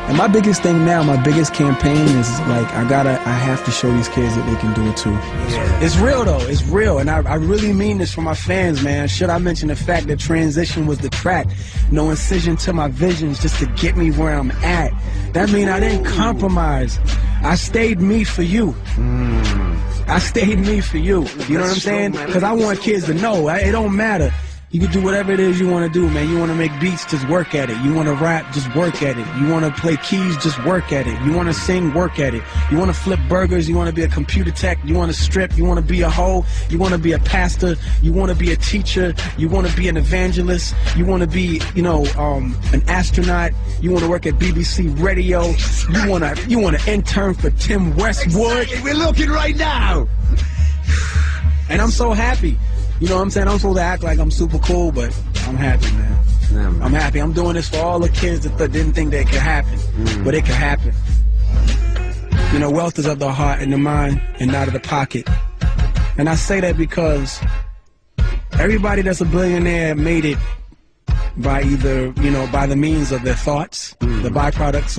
And my biggest thing now, my biggest campaign is like, I have to show these kids that they can do it too. Yeah. It's real though, it's real. And I really mean this for my fans, man. Should I mention the fact that transition was the track? No incision to my visions just to get me where I'm at. That mean I didn't compromise. I stayed me for you. I stayed me for you. You know what I'm saying? Because I want kids to know, it don't matter. You can do whatever it is you want to do, man. You want to make beats, just work at it. You want to rap, just work at it. You want to play keys, just work at it. You want to sing, work at it. You want to flip burgers, you want to be a computer tech, you want to strip, you want to be a hoe, you want to be a pastor, you want to be a teacher, you want to be an evangelist, you want to be, you know, an astronaut, you want to work at BBC Radio, you want to intern for Tim Westwood. Exactly. We're looking right now. And I'm so happy. You know what I'm saying? I'm supposed to act like I'm super cool, but I'm happy, man. Yeah, man. I'm happy. I'm doing this for all the kids that didn't think that it could happen, but it could happen. You know, wealth is of the heart and the mind and not of the pocket. And I say that because everybody that's a billionaire made it by either, you know, by the means of their thoughts, the byproduct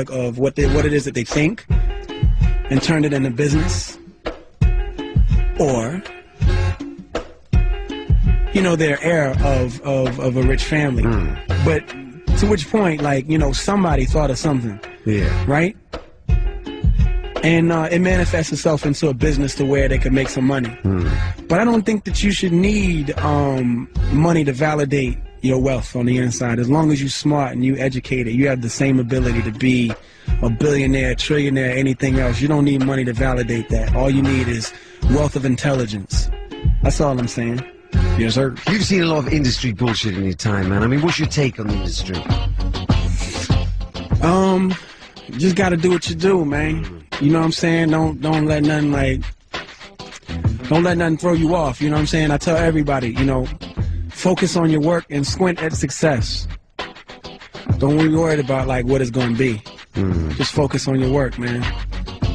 of what it is that they think, and turned it into business, or, you know, they're heir of a rich family. But to which point, like, you know, somebody thought of something. Yeah. Right? And it manifests itself into a business to where they can make some money. But I don't think that you should need money to validate your wealth on the inside. As long as you're smart and you educated, you have the same ability to be a billionaire, trillionaire, anything else. You don't need money to validate that. All you need is wealth of intelligence. That's all I'm saying. Yes, sir. You've seen a lot of industry bullshit in your time, man. I mean, what's your take on the industry? You just gotta do what you do, man. You know what I'm saying? Don't let nothing throw you off. You know what I'm saying? I tell everybody, you know, focus on your work and squint at success. Don't be worried about like what it's gonna be. Just focus on your work, man.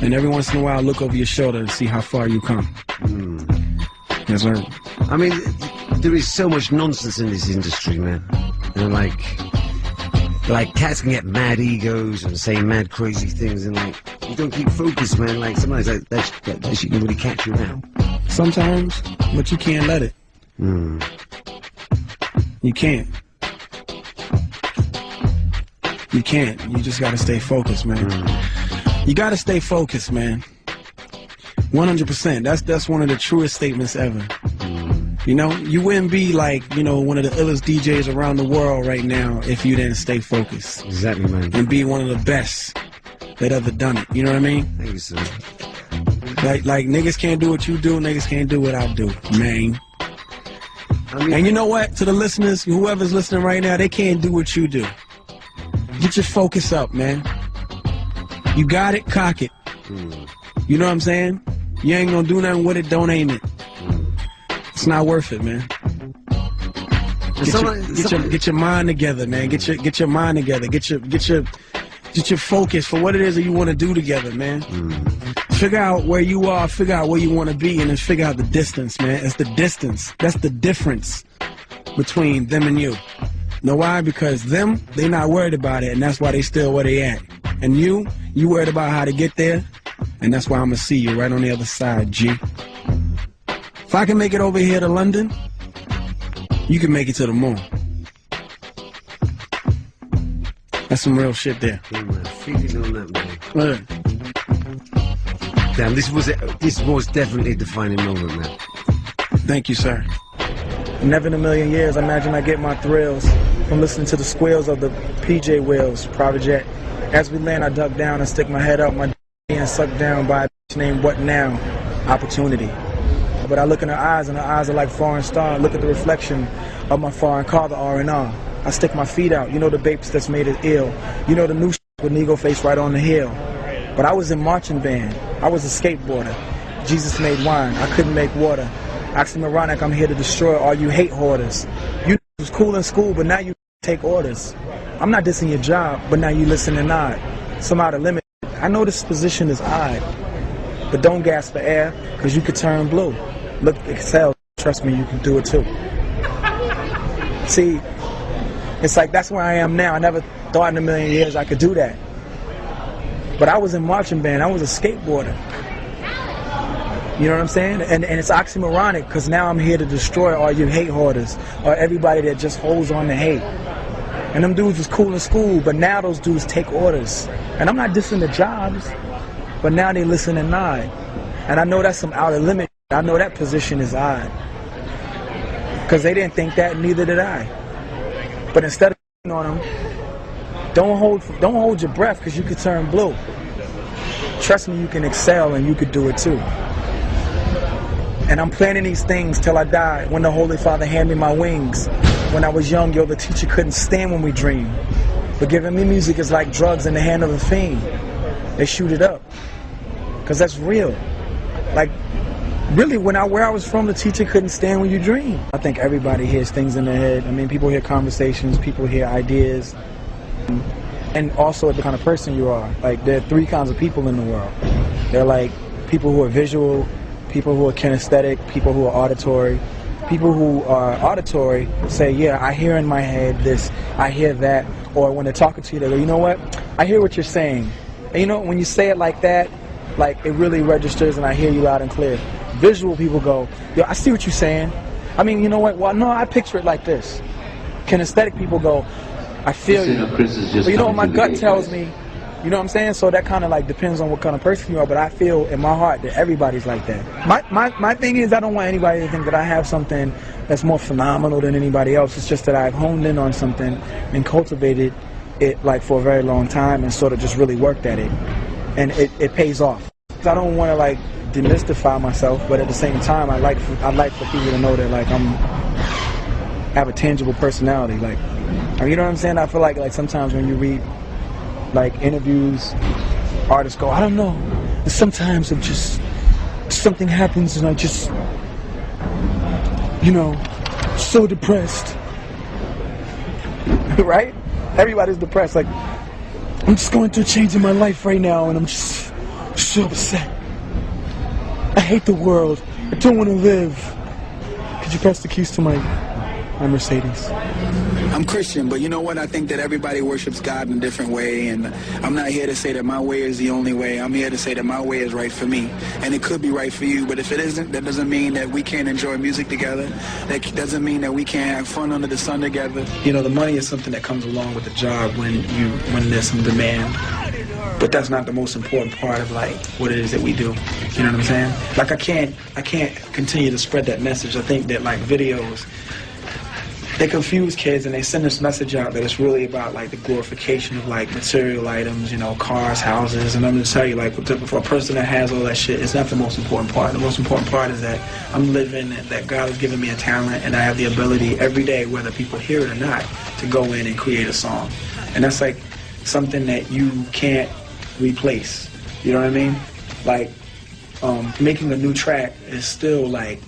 And every once in a while, look over your shoulder and see how far you come. Yes, sir. I mean, there is so much nonsense in this industry, man. You know, like cats can get mad egos and say mad crazy things, and like, you don't keep focused, man. Like sometimes that shit can really catch you out. Sometimes, but you can't let it. You can't. You can't. You just gotta stay focused, man. You gotta stay focused, man. 100%. That's one of the truest statements ever. You know, you wouldn't be like, you know, one of the illest DJs around the world right now if you didn't stay focused. Exactly, man. And be one of the best that ever done it. You know what I mean? Thank you, sir. Like niggas can't do what you do, niggas can't do what I do, man. And you know what? To the listeners, whoever's listening right now, they can't do what you do. Get your focus up, man. You got it, cock it. You know what I'm saying? You ain't gonna do nothing with it, don't aim it. It's not worth it, man. Get your mind together, man. Get your mind together. Get your focus for what it is that you want to do together, man. Figure out where you are, figure out where you want to be, and then figure out the distance, man. It's the distance. That's the difference between them and you. Know why? Because them, they not worried about it, and that's why they still where they at. And you worried about how to get there, and that's why I'm gonna see you right on the other side, G. If I can make it over here to London, you can make it to the moon. That's some real shit there. Yeah, man. Feeling on that, man. Damn, this was definitely a defining moment, man. Thank you, sir. Never in a million years imagine I get my thrills from listening to the squeals of the PJ wheels, private jet. As we land, I duck down and stick my head up, my and sucked down by a bitch named What Now? Opportunity. But I look in her eyes, and her eyes are like foreign star. Look at the reflection of my foreign car, the R&R. I stick my feet out. You know the babes that's made it ill. You know the new shit with Nego face right on the hill. But I was in marching band. I was a skateboarder. Jesus made wine. I couldn't make water. Oxymoronic, I'm here to destroy all you hate hoarders. You was cool in school, but now you take orders. I'm not dissing your job, but now you listen and nod. Somehow the limit. I know this position is odd, but don't gasp for air, because you could turn blue. Look, excel. Trust me, you can do it too. See, It's like that's where I am now. I never thought in a million years I could do that. But I was in marching band. I was a skateboarder. You know what I'm saying? And it's oxymoronic because now I'm here to destroy all you hate hoarders or everybody that just holds on to hate. And them dudes was cool in school, but now those dudes take orders. And I'm not dissing the jobs, but now they listen and nod. And I know that's some outer limit. I know that position is odd. Because they didn't think that, neither did I. But instead of on them, don't hold your breath because you could turn blue. Trust me, you can excel and you could do it too. And I'm planning these things till I die. When the Holy Father handed me my wings. When I was young, yo, the teacher couldn't stand when we dream. But giving me music is like drugs in the hand of a fiend. They shoot it up. Because that's real. Like, really, where I was from, the teacher couldn't stand when you dream. I think everybody hears things in their head. I mean, people hear conversations, people hear ideas. And also the kind of person you are. Like, there are three kinds of people in the world. They're like people who are visual, people who are kinesthetic, people who are auditory. People who are auditory say, yeah, I hear in my head this, I hear that. Or when they're talking to you, they go, you know what? I hear what you're saying. And you know, when you say it like that, like it really registers and I hear you loud and clear. Visual people go, yo, I see what you're saying. I mean, you know what? Well, no, I picture it like this. Kinesthetic people go, I feel you. But you know what my gut tells me? You know what I'm saying? So that kind of like depends on what kind of person you are, but I feel in my heart that everybody's like that. My thing is I don't want anybody to think that I have something that's more phenomenal than anybody else. It's just that I've honed in on something and cultivated it like for a very long time and sort of just really worked at it. And it pays off. I don't want to like demystify myself, but at the same time I'd like for people to know that like have a tangible personality. Like, I mean, you know what I'm saying? I feel like sometimes when you read like interviews, artists go, I don't know. And sometimes I'm just, something happens and I just, you know, so depressed. Right? Everybody's depressed. Like, I'm just going through a change in my life right now and I'm just so upset. I hate the world. I don't want to live. Could you pass the keys to my Mercedes? I'm Christian, but you know what? I think that everybody worships God in a different way, and I'm not here to say that my way is the only way. I'm here to say that my way is right for me, and it could be right for you, but if it isn't, that doesn't mean that we can't enjoy music together. That doesn't mean that we can't have fun under the sun together. You know, the money is something that comes along with the job when there's some demand, but that's not the most important part of like what it is that we do. You know what I'm saying? Like I can't continue to spread that message. I think that like videos, they confuse kids and they send this message out that it's really about like the glorification of like material items, you know, cars, houses, and I'm gonna tell you like for a person that has all that shit, it's not the most important part. The most important part is that I'm living, that God has given me a talent and I have the ability every day, whether people hear it or not, to go in and create a song. And that's like something that you can't replace. You know what I mean? Like making a new track is still like,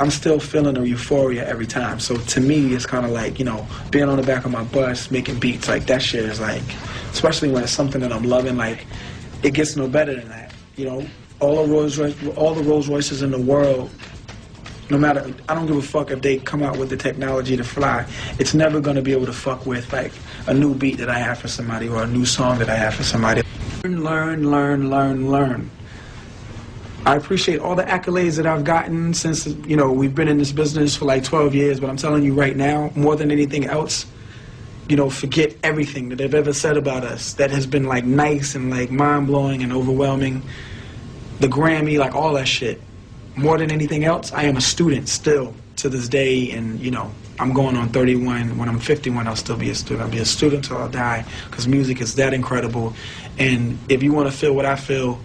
I'm still feeling a euphoria every time. So to me, it's kind of like, you know, being on the back of my bus, making beats, like that shit is like, especially when it's something that I'm loving, like it gets no better than that. You know, all the Rolls Royces in the world, no matter, I don't give a fuck if they come out with the technology to fly, it's never gonna be able to fuck with like a new beat that I have for somebody or a new song that I have for somebody. Learn. I appreciate all the accolades that I've gotten since, you know, we've been in this business for like 12 years, but I'm telling you right now, more than anything else, you know, forget everything that they've ever said about us that has been like nice and like mind-blowing and overwhelming. The Grammy, like all that shit. More than anything else, I am a student still to this day, and, you know, I'm going on 31. When I'm 51, I'll still be a student. I'll be a student till I die, because music is that incredible. And if you want to feel what I feel,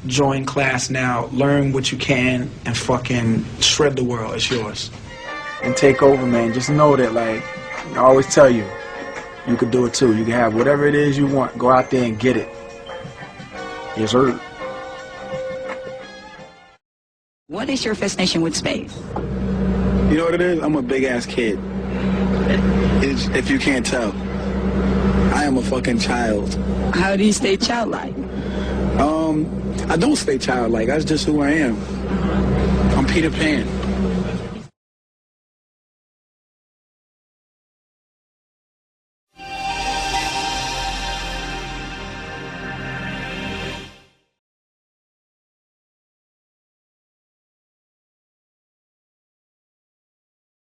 join class now, learn what you can, and fucking shred the world. It's yours. And take over, man. Just know that, like, I always tell you, you could do it too. You can have whatever it is you want. Go out there and get it. Yes, sir. What is your fascination with space? You know what it is? I'm a big-ass kid. If you can't tell. I am a fucking child. How do you stay childlike? I don't stay childlike. That's just who I am. I'm Peter Pan.